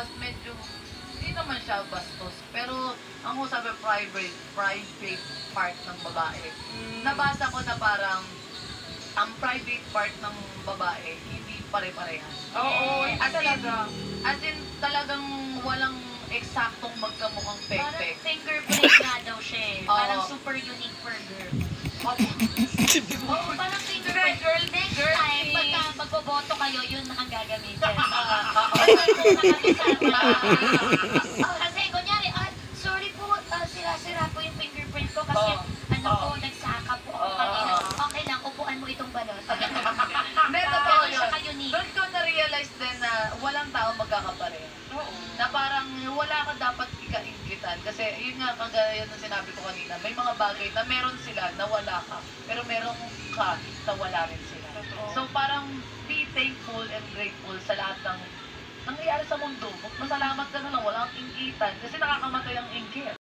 tapos medyo, hindi naman siya bastos. Pero, ang sabi, private part ng babae. Nabasa ko na parang, ang private part ng babae, hindi pare-parehas. Oo, As in, talaga. as in, talagang walang eksaktong magkamukhang Parang pek-pek. fingerprint nga daw siya eh. Parang Oo. super unique per girl. Oo, Parang fingerprint. girl, Next girl, time, si- pagka magboboto kayo, yun ang gagamitin. Oo. Kasi kunyari, sorry po, sira-sira po yung fingerprint ko kasi ano po, nagsaka po ako kanina. Okay lang, upuan mo itong balot. Hindi, totoo Parang yun. siya ka-unique. Doon ko na-realize din na walang tao magkakapareho. Oo. Na parang wala ka dapat ika-inggitan. Kasi yun nga, kagaya ng sinabi ko kanina, may mga bagay na meron sila na wala ka, pero meron ka na wala rin sila. Totoo. So parang be thankful and grateful sa lahat ng nangyayari sa mundo. Masalamat ka na lang, walang inggitan. Kasi nakakamatay ang inggit.